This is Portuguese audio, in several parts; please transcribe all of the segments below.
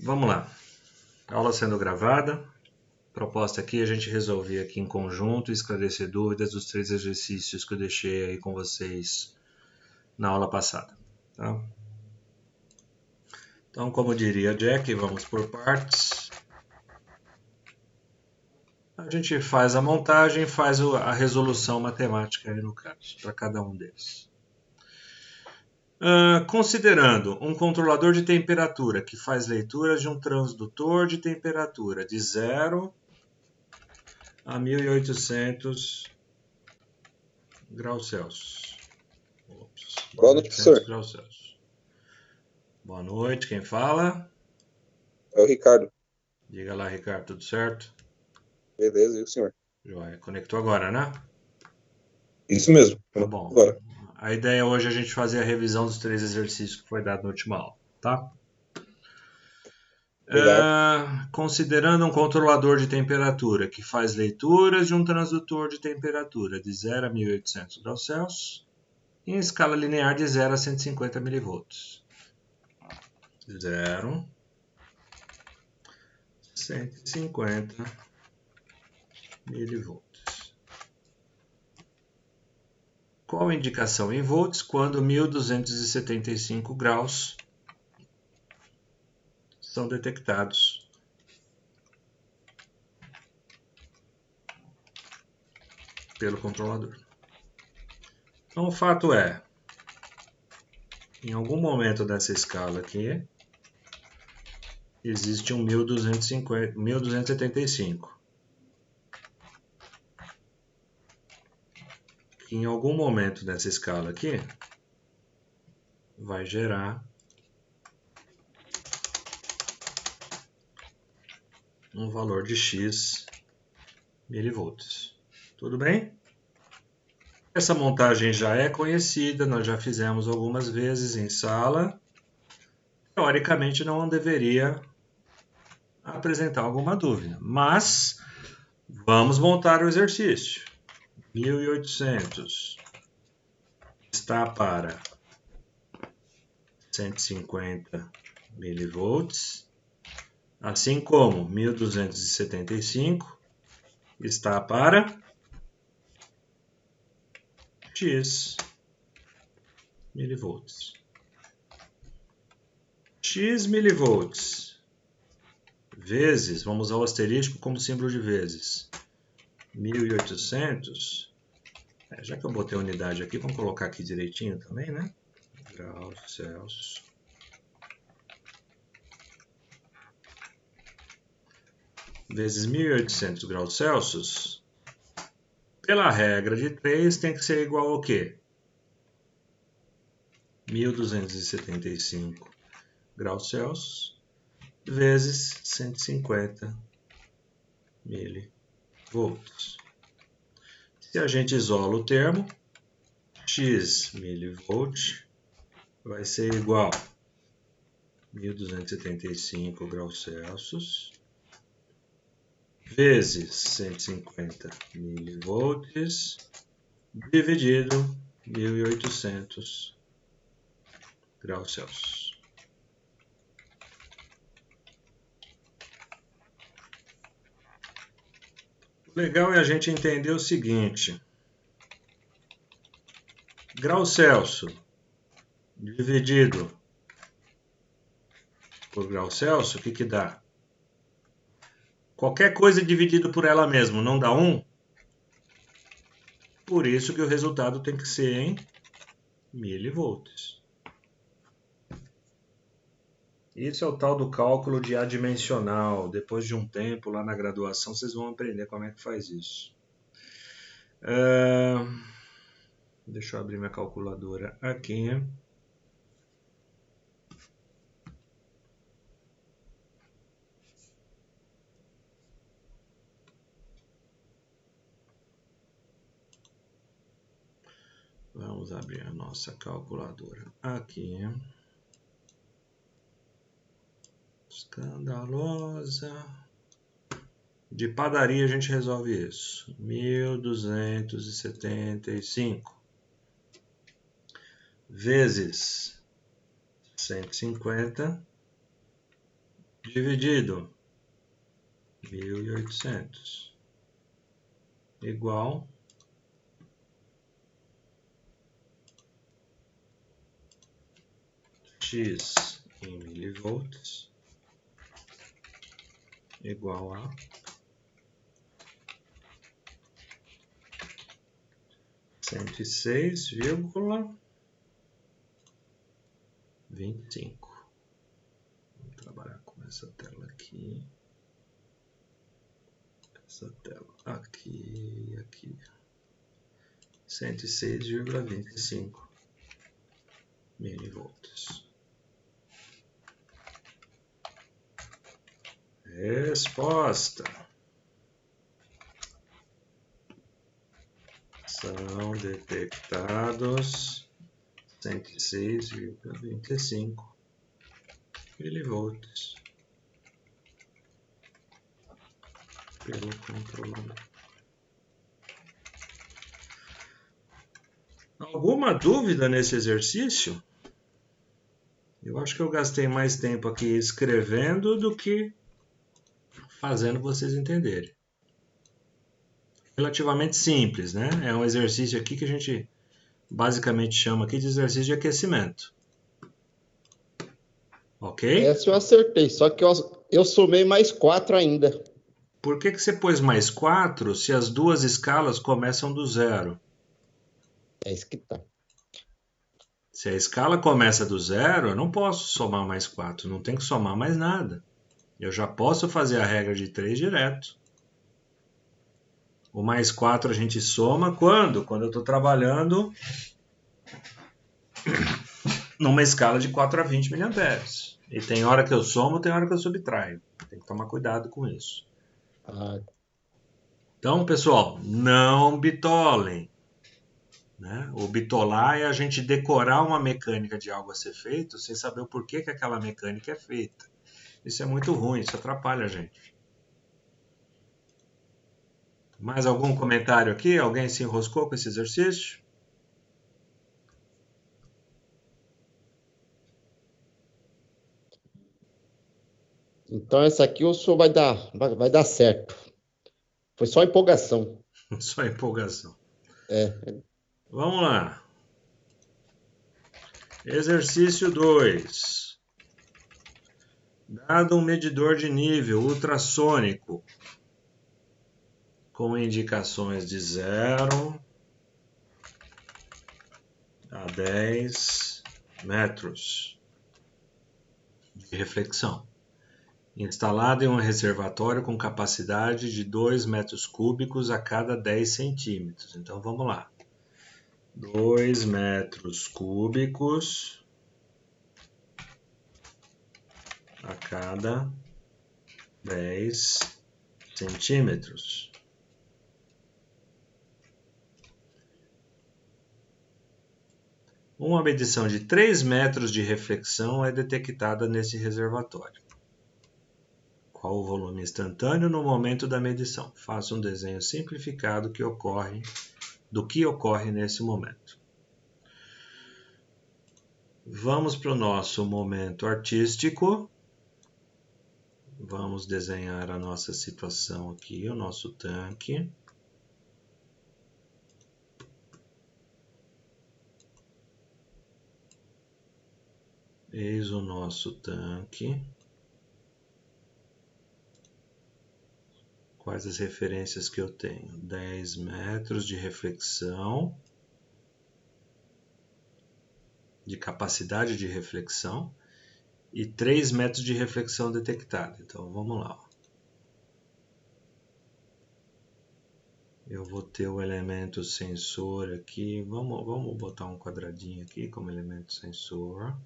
Vamos lá. Aula sendo gravada. Proposta aqui a gente resolver aqui em conjunto e esclarecer dúvidas dos 3 exercícios que eu deixei aí com vocês na aula passada. Tá? Então, como diria Jack, vamos por partes. A gente faz a montagem, faz a resolução matemática aí no caso, para cada um deles. Considerando um controlador de temperatura que faz leituras de um transdutor de temperatura de 0 a 1800 graus Celsius. Boa noite, professor. Graus Celsius. Boa noite, quem fala? É o Ricardo. Diga lá, Ricardo, tudo certo? Beleza, e o senhor? Joia. Conectou agora, né? Isso mesmo. Tá bom. Agora. A ideia hoje é a gente fazer a revisão dos 3 exercícios que foi dado na última aula, tá? Considerando um controlador de temperatura que faz leituras de um transdutor de temperatura de 0 a 1800 graus Celsius em escala linear de 0 a 150 mV. 0, 150 mV. Qual a indicação em volts quando 1275 graus são detectados pelo controlador? Então, o fato é, em algum momento dessa escala aqui, existe um 1275. Que em algum momento dessa escala aqui, vai gerar um valor de X milivolts. Tudo bem? Essa montagem já é conhecida, nós já fizemos algumas vezes em sala. Teoricamente não deveria apresentar alguma dúvida, mas vamos montar o exercício. 1800 está para 150 milivolts, assim como 1275 está para X milivolts. X milivolts vezes, vamos usar o asterisco como símbolo de vezes, 1800, já que eu botei a unidade aqui, vamos colocar aqui direitinho também, né? Graus Celsius. Vezes 1800 graus Celsius, pela regra de 3, tem que ser igual ao quê? 1275 graus Celsius vezes 150 milivolts. Se a gente isola o termo, X milivolt vai ser igual a 1275 graus Celsius vezes 150 milivolts dividido 1800 graus Celsius. O legal é a gente entender o seguinte: graus Celsius dividido por graus Celsius, o que dá? Qualquer coisa dividido por ela mesma não dá 1? Por isso que o resultado tem que ser em milivolts. Isso é o tal do cálculo de adimensional. Depois de um tempo, lá na graduação, vocês vão aprender como é que faz isso. Deixa eu abrir minha calculadora aqui. Vamos abrir a nossa calculadora aqui. Escandalosa. De padaria a gente resolve isso. 1275 vezes 150 dividido 1.800 igual X em milivolts igual a 106,25. Vamos trabalhar com essa tela aqui. Essa tela aqui e aqui. 106,25 milivolts. Resposta. São detectados 106,25 milivolts pelo controlador. Alguma dúvida nesse exercício? Eu acho que eu gastei mais tempo aqui escrevendo do que fazendo vocês entenderem. Relativamente simples, né? É um exercício aqui que a gente basicamente chama aqui de exercício de aquecimento. Ok? Essa eu acertei, só que eu somei mais 4 ainda. Por que você pôs mais 4 se as duas escalas começam do zero? É isso que tá. Se a escala começa do zero, eu não posso somar mais 4, não tem que somar mais nada. Eu já posso fazer a regra de 3 direto. O mais 4 a gente soma quando? Quando eu estou trabalhando numa escala de 4 a 20 mA. E tem hora que eu somo, tem hora que eu subtraio. Tem que tomar cuidado com isso. Então, pessoal, não bitolem. Né? O bitolar é a gente decorar uma mecânica de algo a ser feito sem saber o porquê que aquela mecânica é feita. Isso é muito ruim, isso atrapalha a gente. Mais algum comentário aqui? Alguém se enroscou com esse exercício? Então essa aqui o senhor vai dar certo. Foi só empolgação. Só empolgação. É. Vamos lá. Exercício 2. Dado um medidor de nível ultrassônico com indicações de 0 a 10 metros de reflexão, instalado em um reservatório com capacidade de 2 metros cúbicos a cada 10 centímetros. Então vamos lá. 2 metros cúbicos a cada 10 centímetros. Uma medição de 3 metros de reflexão é detectada nesse reservatório. Qual o volume instantâneo no momento da medição? Faça um desenho simplificado do que ocorre nesse momento. Vamos para o nosso momento artístico. Vamos desenhar a nossa situação aqui, o nosso tanque. Eis o nosso tanque. Quais as referências que eu tenho? 10 metros de reflexão, de capacidade de reflexão, e 3 metros de reflexão detectada. Então vamos lá. Eu vou ter o elemento sensor aqui. Vamos botar um quadradinho aqui como elemento sensor.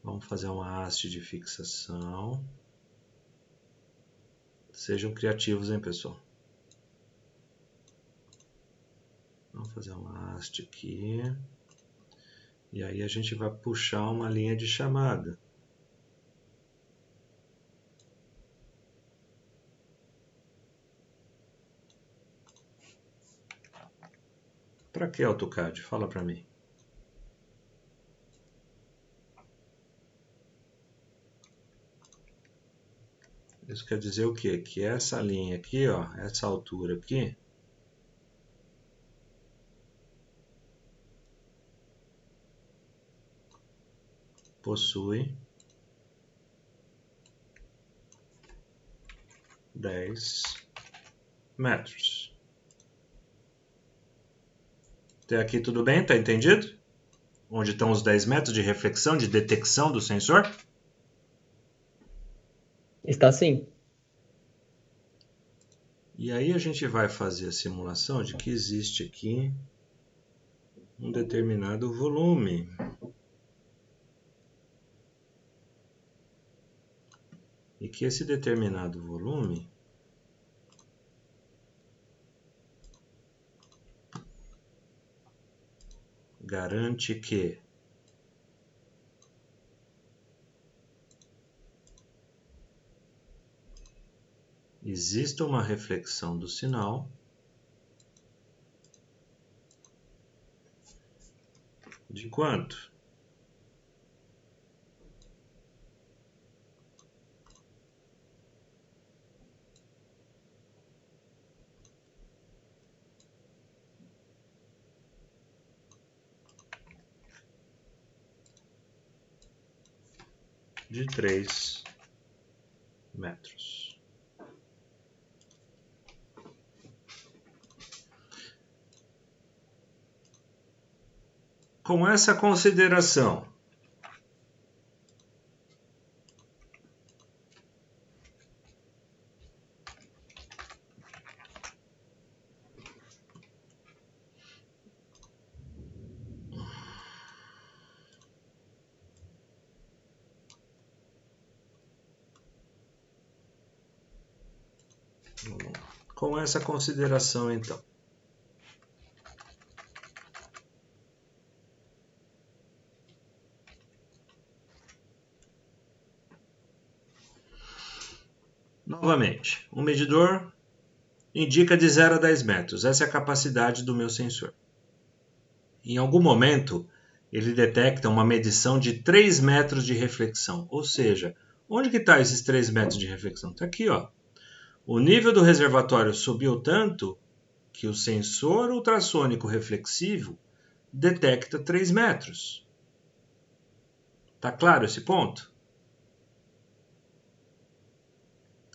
Vamos fazer uma haste de fixação. Sejam criativos, hein, pessoal? Vamos fazer uma haste aqui. E aí a gente vai puxar uma linha de chamada. Para que AutoCAD? Fala para mim. Isso quer dizer o quê? Que essa linha aqui, ó, essa altura aqui, possui 10 metros. Até aqui tudo bem? Tá entendido? Onde estão os 10 metros de reflexão, de detecção do sensor? Está sim. E aí a gente vai fazer a simulação de que existe aqui um determinado volume. E que esse determinado volume garante que exista uma reflexão do sinal de quanto? De 3 metros. Com essa consideração, então, novamente, o medidor indica de 0 a 10 metros. Essa é a capacidade do meu sensor. Em algum momento, ele detecta uma medição de 3 metros de reflexão. Ou seja, onde que está esses 3 metros de reflexão? Está aqui, ó. O nível do reservatório subiu tanto que o sensor ultrassônico reflexivo detecta 3 metros. Está claro esse ponto?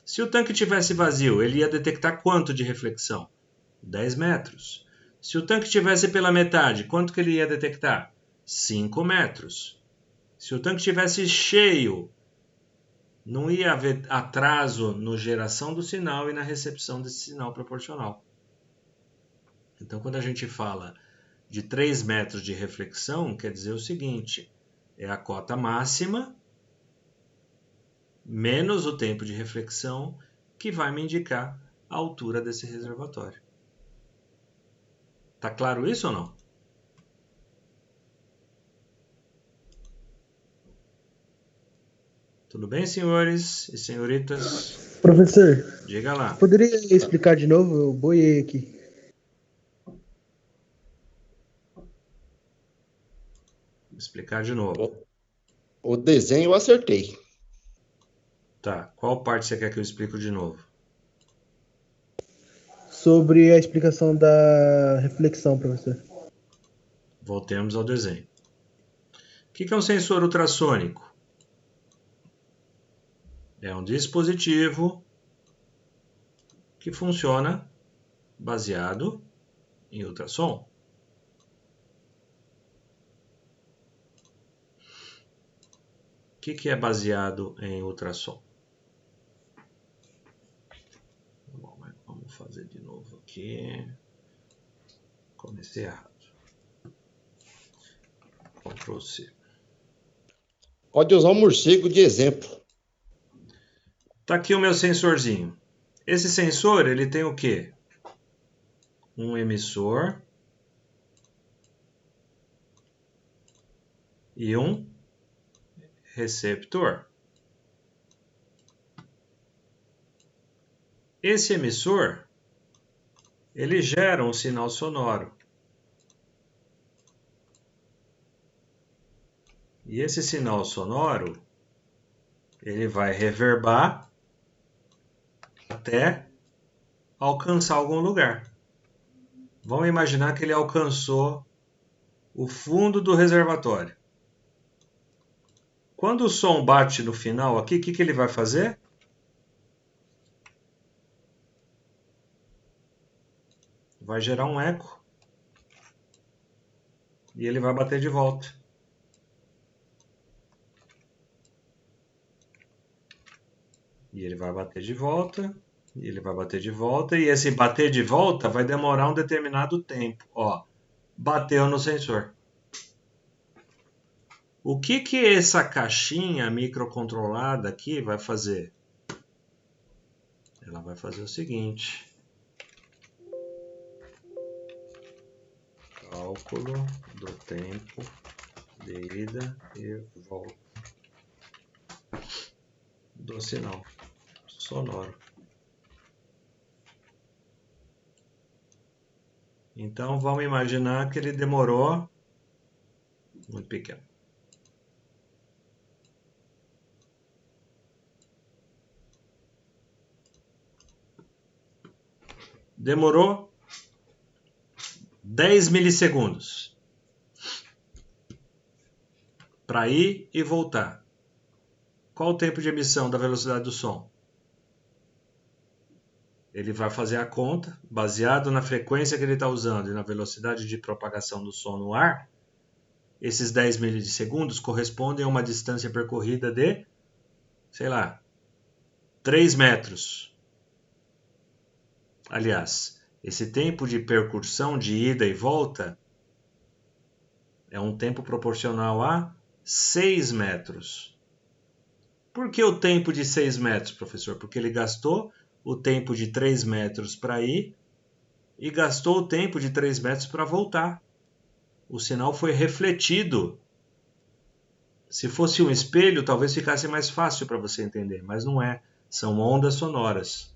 Se o tanque tivesse vazio, ele ia detectar quanto de reflexão? 10 metros. Se o tanque tivesse pela metade, quanto que ele ia detectar? 5 metros. Se o tanque tivesse cheio, não ia haver atraso na geração do sinal e na recepção desse sinal proporcional. Então, quando a gente fala de 3 metros de reflexão, quer dizer o seguinte, é a cota máxima menos o tempo de reflexão que vai me indicar a altura desse reservatório. Tá claro isso ou não? Tudo bem, senhores e senhoritas? Professor, Diga lá. poderia explicar de novo? Eu boiei aqui. Vou explicar de novo. O desenho eu acertei. Tá, qual parte você quer que eu explique de novo? Sobre a explicação da reflexão, professor. Voltemos ao desenho. O que é um sensor ultrassônico? É um dispositivo que funciona baseado em ultrassom. O que é baseado em ultrassom? Bom, mas vamos fazer de novo aqui. Comecei errado. Ctrl C. Pode usar um morcego de exemplo. Tá aqui o meu sensorzinho. Esse sensor, ele tem o quê? Um emissor e um receptor. Esse emissor, ele gera um sinal sonoro. E esse sinal sonoro, ele vai reverbar até alcançar algum lugar. Vamos imaginar que ele alcançou o fundo do reservatório. Quando o som bate no final aqui, o que ele vai fazer? Vai gerar um eco. E ele vai bater de volta. E ele vai bater de volta. E ele vai bater de volta. E esse bater de volta vai demorar um determinado tempo. Ó, bateu no sensor. O que essa caixinha microcontrolada aqui vai fazer? Ela vai fazer o seguinte. Cálculo do tempo de ida e volta do sinal sonoro. Então vamos imaginar que ele demorou muito pequeno. Demorou 10 milissegundos para ir e voltar. Qual o tempo de emissão da velocidade do som? Ele vai fazer a conta, baseado na frequência que ele está usando e na velocidade de propagação do som no ar. Esses 10 milissegundos correspondem a uma distância percorrida de, sei lá, 3 metros. Aliás, esse tempo de percussão de ida e volta é um tempo proporcional a 6 metros. Por que o tempo de 6 metros, professor? Porque ele gastou o tempo de 3 metros para ir e gastou o tempo de 3 metros para voltar. O sinal foi refletido. Se fosse um espelho, talvez ficasse mais fácil para você entender, mas não é. São ondas sonoras.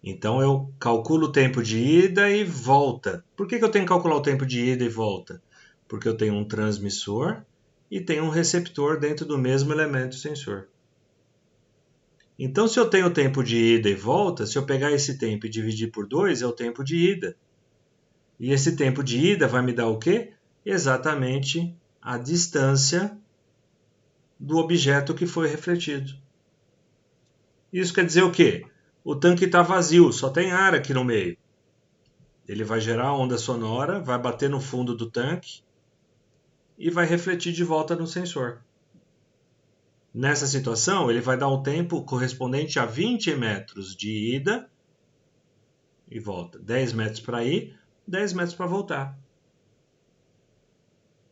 Então eu calculo o tempo de ida e volta. Por que eu tenho que calcular o tempo de ida e volta? Porque eu tenho um transmissor e tenho um receptor dentro do mesmo elemento sensor. Então, se eu tenho o tempo de ida e volta, se eu pegar esse tempo e dividir por 2, é o tempo de ida. E esse tempo de ida vai me dar o quê? Exatamente a distância do objeto que foi refletido. Isso quer dizer o quê? O tanque está vazio, só tem ar aqui no meio. Ele vai gerar onda sonora, vai bater no fundo do tanque e vai refletir de volta no sensor. Nessa situação, ele vai dar um tempo correspondente a 20 metros de ida e volta. 10 metros para ir, 10 metros para voltar.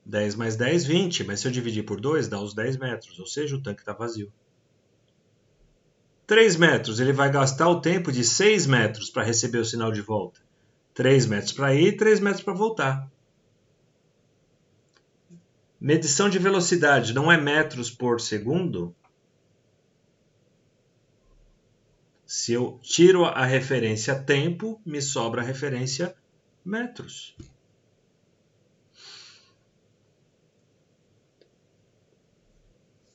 10 mais 10, 20. Mas se eu dividir por 2, dá os 10 metros. Ou seja, o tanque está vazio. 3 metros, ele vai gastar o tempo de 6 metros para receber o sinal de volta. 3 metros para ir e 3 metros para voltar. Medição de velocidade não é metros por segundo? Se eu tiro a referência tempo, me sobra a referência metros.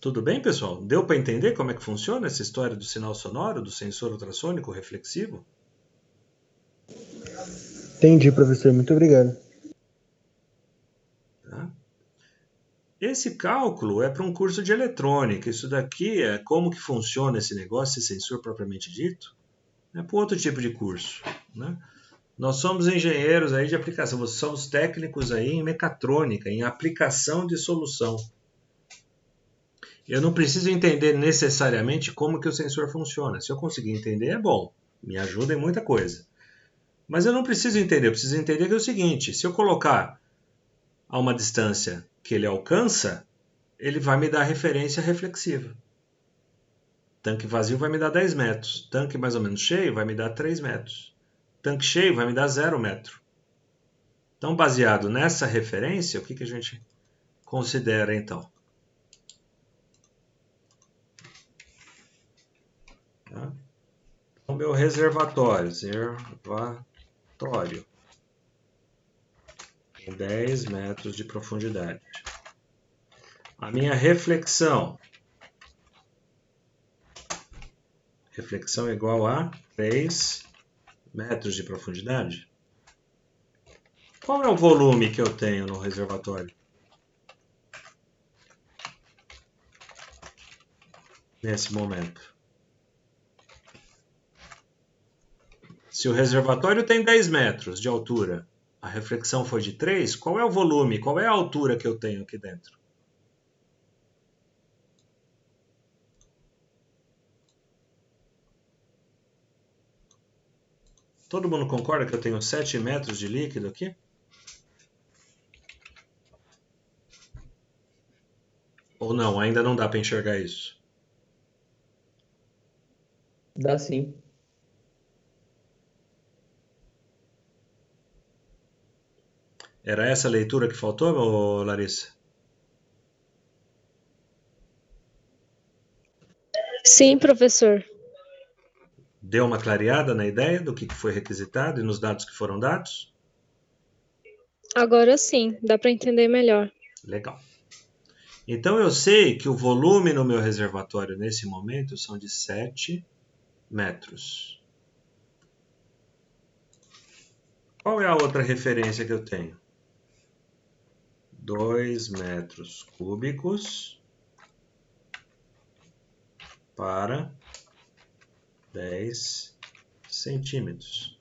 Tudo bem, pessoal? Deu para entender como é que funciona essa história do sinal sonoro, do sensor ultrassônico reflexivo? Entendi, professor. Muito obrigado. Tá? Esse cálculo é para um curso de eletrônica. Isso daqui é como que funciona esse negócio, esse sensor propriamente dito. É para outro tipo de curso, né? Nós somos engenheiros aí de aplicação, somos técnicos aí em mecatrônica, em aplicação de solução. Eu não preciso entender necessariamente como que o sensor funciona. Se eu conseguir entender, é bom. Me ajuda em muita coisa. Mas eu não preciso entender. Eu preciso entender que é o seguinte. Se eu colocar a uma distância que ele alcança, ele vai me dar referência reflexiva. Tanque vazio vai me dar 10 metros. Tanque mais ou menos cheio vai me dar 3 metros. Tanque cheio vai me dar 0 metro. Então, baseado nessa referência, o que a gente considera então? Tá? O meu reservatório tem 10 metros de profundidade. A minha reflexão reflexão é igual a 3 metros de profundidade. Qual é o volume que eu tenho no reservatório? Nesse momento. Se o reservatório tem 10 metros de altura, a reflexão foi de 3, qual é o volume, qual é a altura que eu tenho aqui dentro? Todo mundo concorda que eu tenho 7 metros de líquido aqui? Ou não, ainda não dá para enxergar isso? Dá sim. Era essa a leitura que faltou, Larissa? Sim, professor. Deu uma clareada na ideia do que foi requisitado e nos dados que foram dados? Agora sim, dá para entender melhor. Legal. Então eu sei que o volume no meu reservatório nesse momento são de 7 metros. Qual é a outra referência que eu tenho? 2 metros cúbicos para 10 centímetros.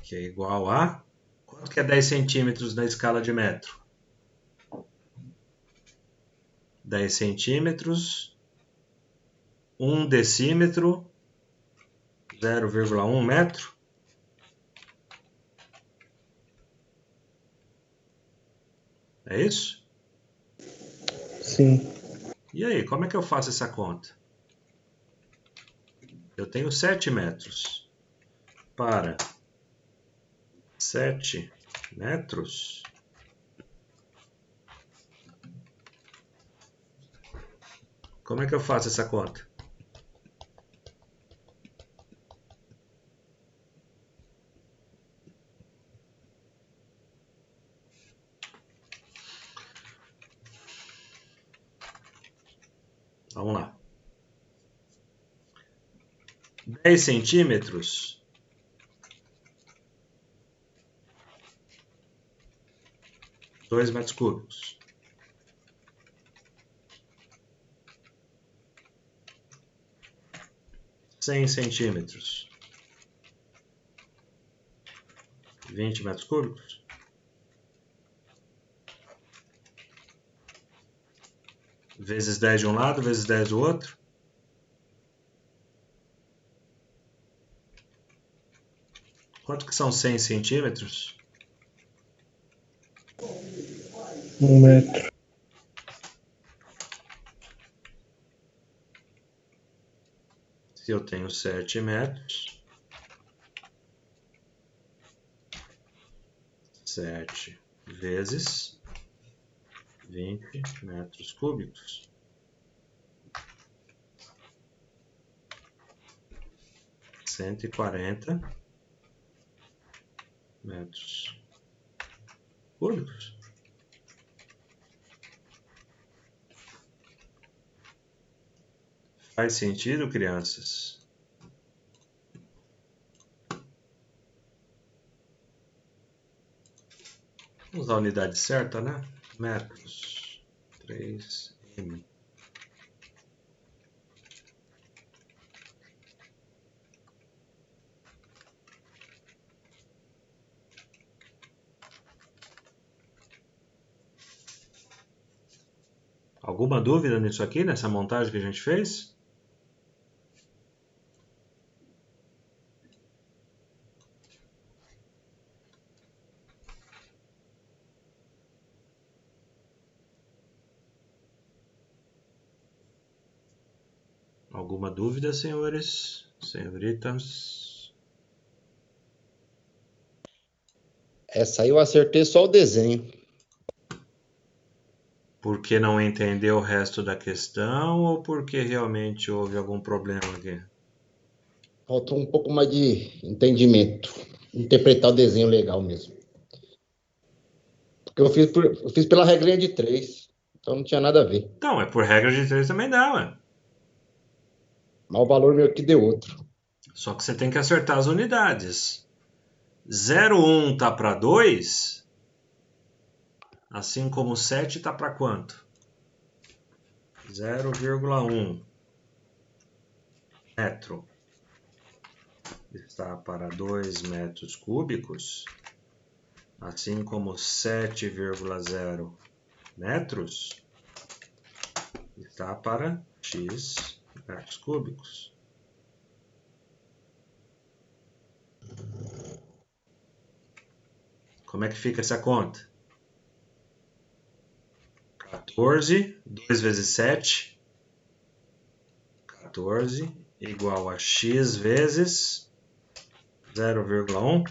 Que é igual a... Quanto que é 10 centímetros na escala de metro? 10 centímetros, 1 decímetro, 0,1 metro. É isso? Sim. E aí, como é que eu faço essa conta? Eu tenho 7 metros para 7 metros. Como é que eu faço essa conta? Vamos lá. 10 centímetros (2 metros cúbicos). 100 centímetros, 20 metros cúbicos. Vezes 10 de um lado, vezes 10 do outro. Quanto que são 100 centímetros? 1 metro. Se eu tenho 7 metros, 7 vezes 20 metros cúbicos. 140 metros cúbicos. Faz sentido, crianças? Vamos usar a unidade certa, né? Metros. 3M. Alguma dúvida nisso aqui, nessa montagem que a gente fez? Alguma dúvida, senhores? Senhoritas? Essa aí eu acertei só o desenho. Porque não entendeu o resto da questão ou porque realmente houve algum problema aqui? Faltou um pouco mais de entendimento. Interpretar o desenho legal mesmo. Porque eu fiz pela regrinha de 3. Então não tinha nada a ver. Então, é por regra de 3 também dá, ué. Mas o valor meu aqui deu outro. Só que você tem que acertar as unidades. 0,1 tá para 2, assim como 7 tá para quanto? 0,1 metro está para 2 metros cúbicos, assim como 7,0 metros está para x metros cúbicos. Como é que fica essa conta? 14, 2 vezes 7, 14, igual a x vezes 0,1.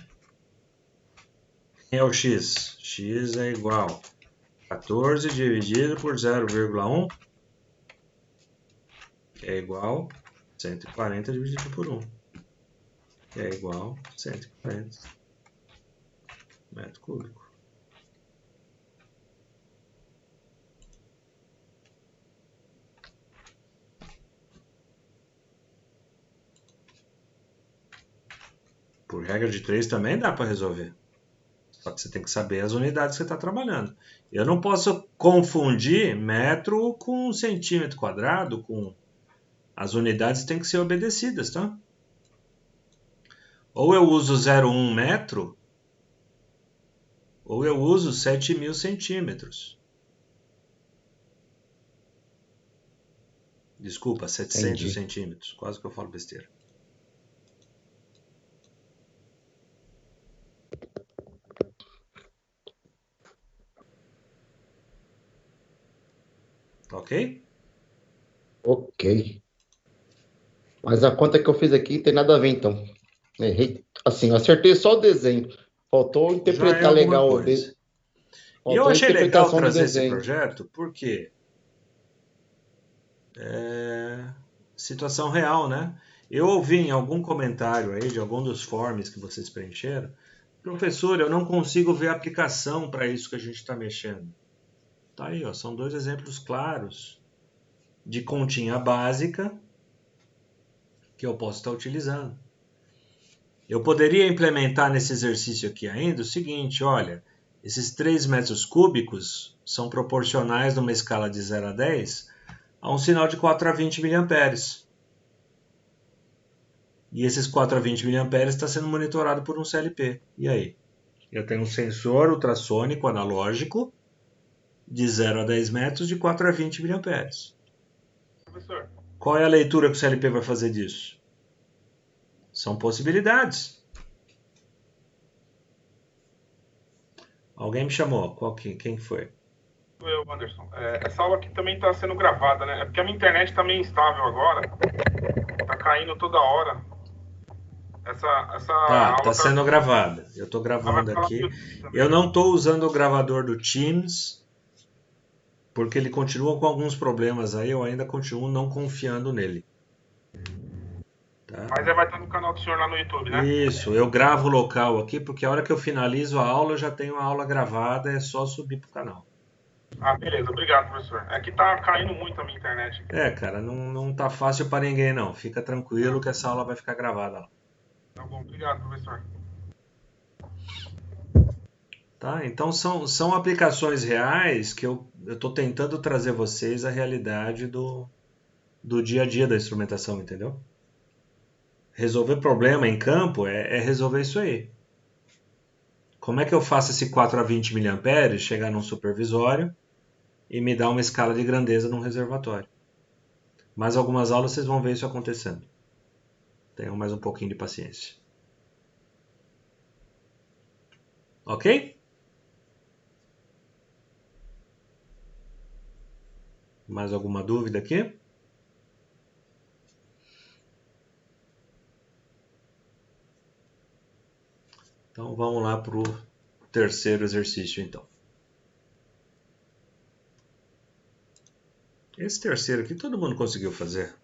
Quem é o x? X é igual a 14 dividido por 0,1, que é igual a 140 dividido por 1, que é igual a 140 metro cúbico. Por regra de 3 também dá para resolver. Só que você tem que saber as unidades que você está trabalhando. Eu não posso confundir metro com centímetro quadrado, com as unidades têm que ser obedecidas, tá? Ou eu uso 0,1 metro, ou eu uso 7.000 centímetros. Desculpa, 700 Entendi. centímetros. Quase que eu falo besteira. Tá ok? Ok. Mas a conta que eu fiz aqui tem nada a ver, então. Errei. Assim, eu acertei só o desenho. Faltou Já é interpretar alguma legal. coisa. E eu Faltou a achei legal interpretação do trazer esse desenho. projeto porque situação real, né? Eu ouvi em algum comentário aí de algum dos forms que vocês preencheram, professor, eu não consigo ver a aplicação para isso que a gente está mexendo. Tá aí, ó, são 2 exemplos claros de continha básica que eu posso estar utilizando. Eu poderia implementar nesse exercício aqui ainda o seguinte, olha, esses 3 metros cúbicos são proporcionais numa escala de 0 a 10 a um sinal de 4 a 20 miliamperes. E esses 4 a 20 miliamperes está sendo monitorado por um CLP. E aí? Eu tenho um sensor ultrassônico analógico de 0 a 10 metros de 4 a 20 miliamperes. Professor, Qual é a leitura que o CLP vai fazer disso? São possibilidades. Alguém me chamou? Quem foi? eu, Anderson. Essa aula aqui também está sendo gravada, né? É porque a minha internet está meio instável agora. Tá caindo toda hora. Essa Tá aula sendo gravada. Eu estou ela vai gravando ficar lá no aqui. YouTube também. Eu não estou usando o gravador do Teams, porque ele continua com alguns problemas aí. Eu ainda continuo não confiando nele. Tá? Mas vai estar no canal do senhor lá no YouTube, né? Isso, eu gravo o local aqui, porque a hora que eu finalizo a aula, eu já tenho a aula gravada, é só subir pro canal. Ah, beleza. Obrigado, professor. É que tá caindo muito a minha internet. Cara, não tá fácil para ninguém não. Fica tranquilo que essa aula vai ficar gravada lá. Tá bom. Obrigado, professor. Tá? Então são aplicações reais que eu estou tentando trazer vocês à realidade do dia a dia da instrumentação, entendeu? Resolver problema em campo é resolver isso aí. Como é que eu faço esse 4 a 20 miliamperes chegar num supervisório e me dar uma escala de grandeza num reservatório? Mas algumas aulas vocês vão ver isso acontecendo. Tenham mais um pouquinho de paciência. Ok? Mais alguma dúvida aqui? Então vamos lá para o terceiro exercício então. Esse terceiro aqui todo mundo conseguiu fazer.